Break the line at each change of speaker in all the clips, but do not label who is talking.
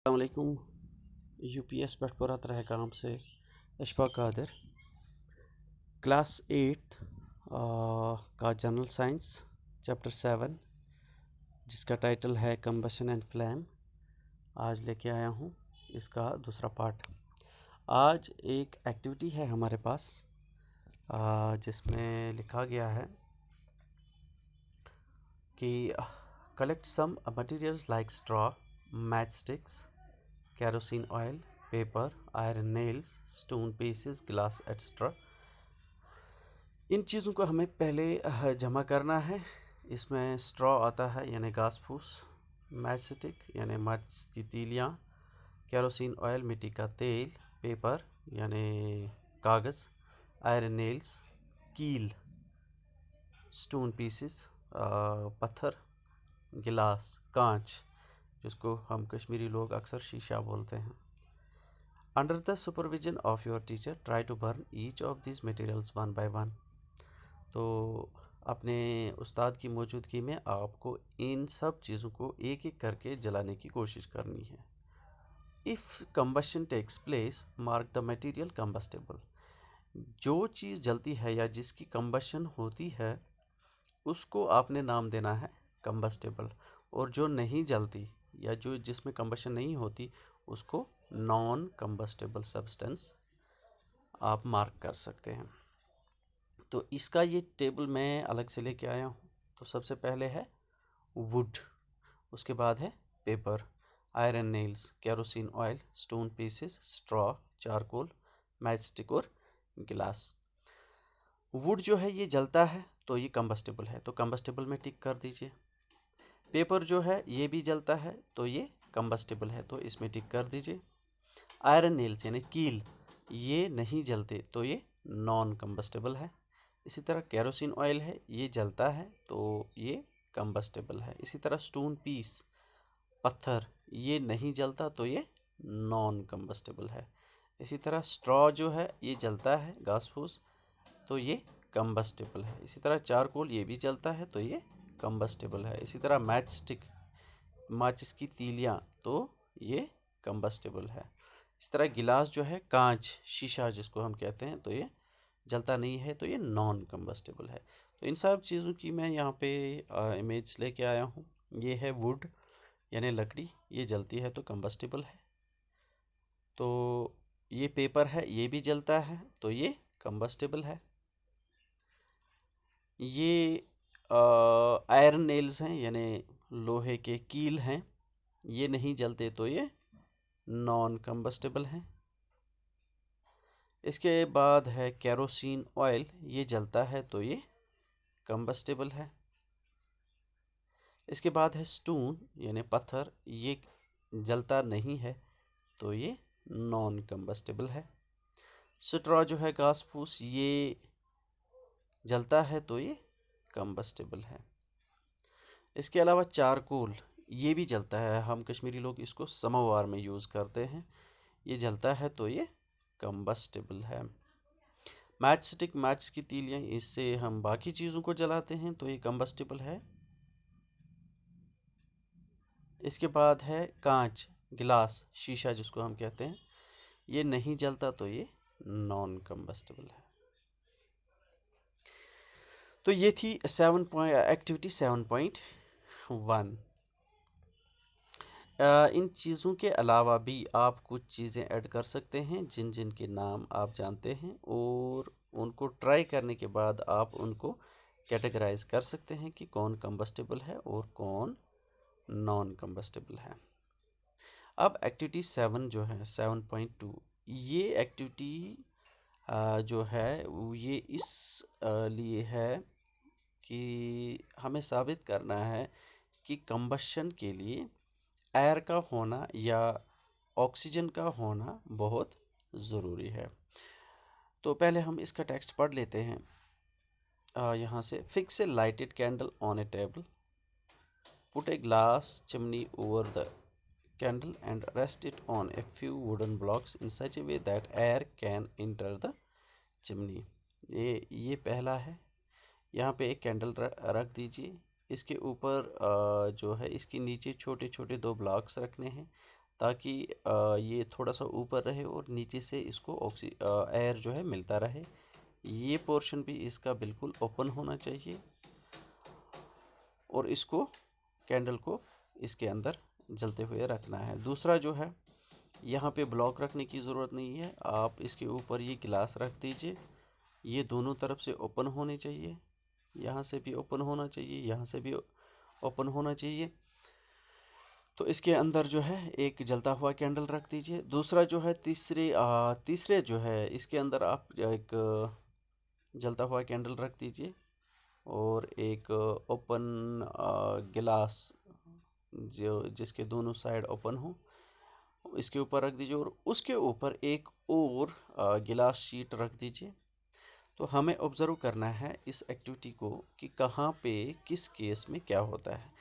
अस्सलामुअलैकुम। यूपीएस पटपुरा तरह काम से अशफा कादिर। क्लास 8 का जनरल साइंस चैप्टर 7 जिसका टाइटल है कंबशन एंड फ्लेम आज लेके आया हूँ। इसका दूसरा पार्ट। आज एक एक्टिविटी है हमारे पास जिसमें लिखा गया है कि collect some materials like straw, match sticks, kerosene oil, paper, iron nails, stone pieces, glass etc. इन चीज़ों को हमें पहले जमा करना है। इसमें स्ट्रॉ आता है यानी घास फूस, मैच स्टिक यानी माचिस की तीलियाँ, केरोसिन ऑयल मिट्टी का तेल, पेपर यानी कागज़, आयरन नेल्स कील, स्टोन पीसेस पत्थर, गिलास कांच जिसको हम कश्मीरी लोग अक्सर शीशा बोलते हैं। Under the supervision of your teacher try to burn each of this materials one by one. तो अपने उस्ताद की मौजूदगी में आपको इन सब चीज़ों को एक एक करके जलाने की कोशिश करनी है। If combustion takes place mark the material combustible. जो चीज़ जलती है या जिसकी कंबशन होती है उसको आपने नाम देना है कंबस्टेबल, और जो नहीं जलती या जो जिसमें कंबशन नहीं होती उसको नॉन कंबस्टेबल सब्सटेंस आप मार्क कर सकते हैं। तो इसका ये टेबल मैं अलग से लेके आया हूँ। तो सबसे पहले है वुड, उसके बाद है paper, iron nails, kerosene oil, stone pieces, straw, charcoal, match stick और गिलास। वुड जो है ये जलता है तो ये कंबस्टेबल है, तो कंबस्टेबल में टिक कर दीजिए। पेपर जो है ये भी जलता है तो ये कंबस्टेबल है, तो इसमें टिक कर दीजिए। आयरन नेल्स यानी कील ये नहीं जलते तो ये नॉन कंबस्टेबल है। इसी तरह केरोसिन ऑयल है ये जलता है तो ये कंबस्टेबल है। इसी तरह स्टोन पीस पत्थर ये नहीं जलता तो ये नॉन कंबस्टेबल है। इसी तरह स्ट्रॉ जो है ये जलता है घास फूस तो ये कंबस्टेबल है। इसी तरह चारकोल ये भी जलता है तो ये कंबस्टेबल है। इसी तरह मैच स्टिक माचिस की तीलियाँ तो ये कंबस्टेबल है। इस तरह गिलास जो है कांच शीशा जिसको हम कहते हैं तो ये जलता नहीं है तो ये नॉन कंबस्टेबल है। तो इन सब चीज़ों की मैं यहाँ पे इमेज लेके आया हूँ। ये है वुड यानी लकड़ी, ये जलती है तो कंबस्टेबल है। तो ये पेपर है ये भी जलता है तो ये कंबस्टेबल है। ये आयरन नेल्स हैं यानी लोहे के कील हैं, ये नहीं जलते तो ये नॉन कंबस्टेबल हैं। इसके बाद है केरोसिन ऑयल, ये जलता है तो ये कंबस्टेबल है। इसके बाद है स्टोन यानी पत्थर, ये जलता नहीं है तो ये नॉन कंबस्टेबल है। स्ट्रॉ जो है घास फूस ये जलता है तो ये कंबस्टेबल है। इसके अलावा चारकोल ये भी जलता है, हम कश्मीरी लोग इसको समोवार में यूज़ करते हैं, ये जलता है तो ये कंबस्टेबल है। मैच स्टिक मैच की तीलियाँ इससे हम बाकी चीज़ों को जलाते हैं तो ये कंबस्टेबल है। इसके बाद है कांच गिलास शीशा जिसको हम कहते हैं, ये नहीं जलता तो ये नॉन कंबस्टेबल है। तो ये थी एक्टिविटी 7.1। इन चीज़ों के अलावा भी आप कुछ चीज़ें ऐड कर सकते हैं जिन जिन के नाम आप जानते हैं, और उनको ट्राई करने के बाद आप उनको कैटेगराइज कर सकते हैं कि कौन कंबस्टेबल है और कौन नॉन कंबस्टेबल है। अब एक्टिविटी 7 जो है 7.2, ये एक्टिविटी जो है ये इस लिए है कि हमें साबित करना है कि कंबशन के लिए एयर का होना या ऑक्सीजन का होना बहुत ज़रूरी है। तो पहले हम इसका टेक्स्ट पढ़ लेते हैं। यहाँ से fix a lighted candle on A table, put a glass chimney over the candle and rest it on a few wooden blocks in such a way that air can enter the chimney। ये पहला है। यहाँ पे एक candle रख दीजिए, इसके ऊपर जो है इसके नीचे छोटे छोटे दो ब्लॉक्स रखने हैं ताकि ये थोड़ा सा ऊपर रहे और नीचे से इसको एयर जो है मिलता रहे। ये पोर्शन भी इसका बिल्कुल ओपन होना चाहिए और इसको कैंडल को इसके अंदर जलते हुए रखना है। दूसरा जो है, यहाँ पे ब्लॉक रखने की ज़रूरत नहीं है, आप इसके ऊपर ये गिलास रख दीजिए। ये दोनों तरफ से ओपन होने चाहिए, यहाँ से भी ओपन होना चाहिए, यहाँ से भी ओपन होना चाहिए। तो इसके अंदर जो है एक जलता हुआ कैंडल रख दीजिए। दूसरा जो है, तीसरे जो है इसके अंदर आप एक जलता हुआ कैंडल रख दीजिए और एक ओपन गिलास जो जिसके दोनों साइड ओपन हो इसके ऊपर रख दीजिए और उसके ऊपर एक और गिलास शीट रख दीजिए। तो हमें ऑब्ज़र्व करना है इस एक्टिविटी को कि कहाँ पे किस केस में क्या होता है।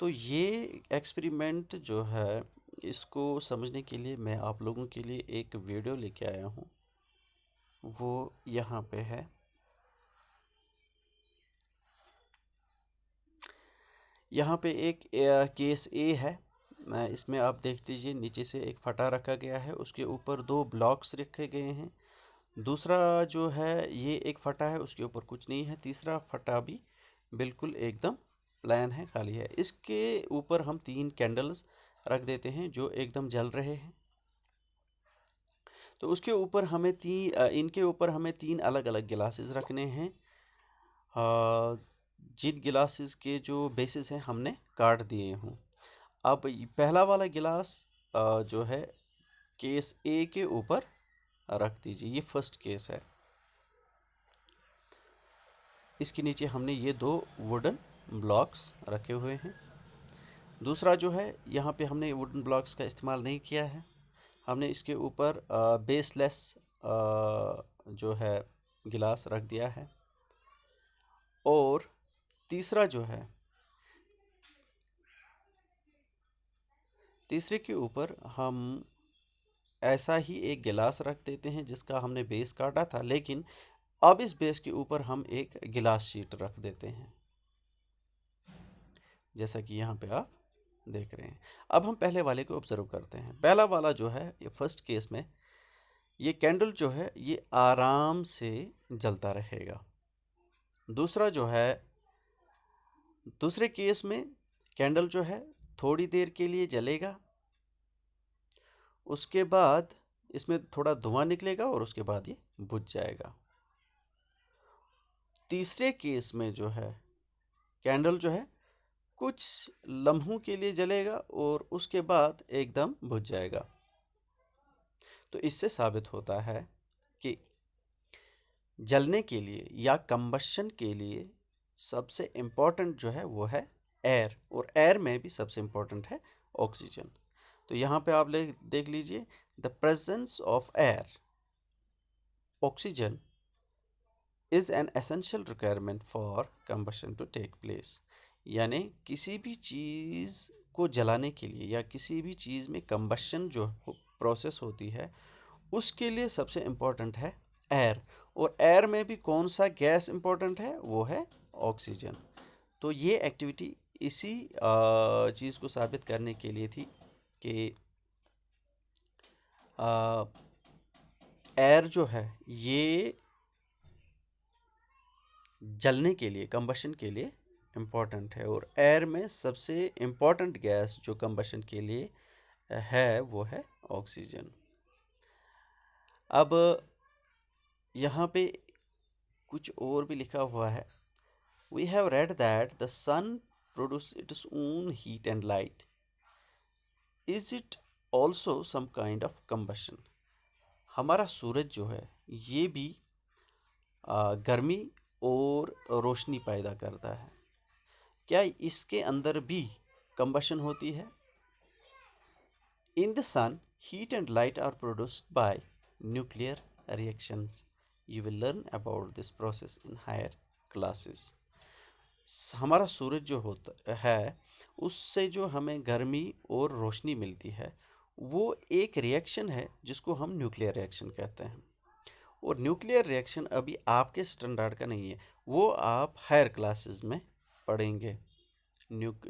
तो ये एक्सपेरिमेंट जो है इसको समझने के लिए मैं आप लोगों के लिए एक वीडियो लेके आया हूँ, वो यहाँ पे है। यहाँ पे एक केस ए है, इसमें आप देख लीजिए नीचे से एक फटा रखा गया है, उसके ऊपर 2 ब्लॉक्स रखे गए हैं। दूसरा जो है ये एक फटा है, उसके ऊपर कुछ नहीं है। तीसरा फटा भी बिल्कुल एकदम प्लेन है, खाली है। इसके ऊपर हम 3 कैंडल्स रख देते हैं जो एकदम जल रहे हैं। तो उसके ऊपर हमें इनके ऊपर हमें 3 अलग अलग गिलासेस रखने हैं। जिन गिलासेस के जो बेसिस हैं हमने काट दिए हूँ। अब पहला वाला गिलास जो है केस ए के ऊपर रख दीजिए, ये फर्स्ट केस है। इसके नीचे हमने ये 2 वुडन ब्लॉक्स रखे हुए हैं। दूसरा जो है, यहाँ पे हमने वुडन ब्लॉक्स का इस्तेमाल नहीं किया है, हमने इसके ऊपर बेसलेस जो है गिलास रख दिया है। और तीसरा जो है, तीसरे के ऊपर हम ऐसा ही एक गिलास रख देते हैं जिसका हमने बेस काटा था, लेकिन अब इस बेस के ऊपर हम एक गिलास शीट रख देते हैं, जैसा कि यहाँ पे आप देख रहे हैं। अब हम पहले वाले को ऑब्जर्व करते हैं। पहला वाला जो है, ये फर्स्ट केस में ये कैंडल जो है ये आराम से जलता रहेगा। दूसरा जो है, दूसरे केस में कैंडल जो है थोड़ी देर के लिए जलेगा, उसके बाद इसमें थोड़ा धुआं निकलेगा और उसके बाद ये बुझ जाएगा। तीसरे केस में जो है कैंडल जो है कुछ लम्हों के लिए जलेगा और उसके बाद एकदम बुझ जाएगा। तो इससे साबित होता है कि जलने के लिए या कंबशन के लिए सबसे इम्पोर्टेंट जो है वो है एयर, और एयर में भी सबसे इम्पोर्टेंट है ऑक्सीजन। तो यहाँ पे आप देख लीजिए, the presence of air, oxygen is an essential requirement for combustion to take place. यानी किसी भी चीज़ को जलाने के लिए या किसी भी चीज़ में कंबशन जो प्रोसेस होती है उसके लिए सबसे इम्पोर्टेंट है एयर। और एयर में भी कौन सा गैस इम्पोर्टेंट है, वो है ऑक्सीजन। तो ये एक्टिविटी इसी चीज़ को साबित करने के लिए थी कि एयर जो है ये जलने के लिए, कंबशन के लिए इम्पोर्टेंट है, और एयर में सबसे इम्पोर्टेंट गैस जो कंबशन के लिए है वो है ऑक्सीजन। अब यहाँ पे कुछ और भी लिखा हुआ है। We have read that the sun produces its own heat and light. Is it also some kind of combustion? हमारा सूरज जो है ये भी गर्मी और रोशनी पैदा करता है। क्या इसके अंदर भी कंबशन होती है? In the sun, heat and light are produced by nuclear reactions. You will learn about this process in higher classes. हमारा सूरज जो होता है उससे जो हमें गर्मी और रोशनी मिलती है वो एक रिएक्शन है जिसको हम न्यूक्लियर रिएक्शन कहते हैं। और न्यूक्लियर रिएक्शन अभी आपके स्टैंडर्ड का नहीं है, वो आप हायर क्लासेस में पढ़ेंगे।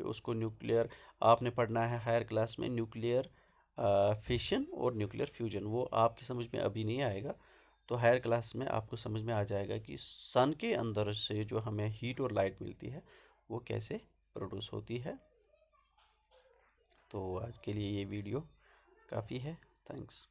उसको न्यूक्लियर आपने पढ़ना है हायर क्लास में, न्यूक्लियर फिशन और न्यूक्लियर फ्यूजन, वो आपकी समझ में अभी नहीं आएगा। तो हायर क्लास में आपको समझ में आ जाएगा कि सन के अंदर से जो हमें हीट और लाइट मिलती है वो कैसे प्रोड्यूस होती है। तो आज के लिए ये वीडियो काफ़ी है। थैंक्स।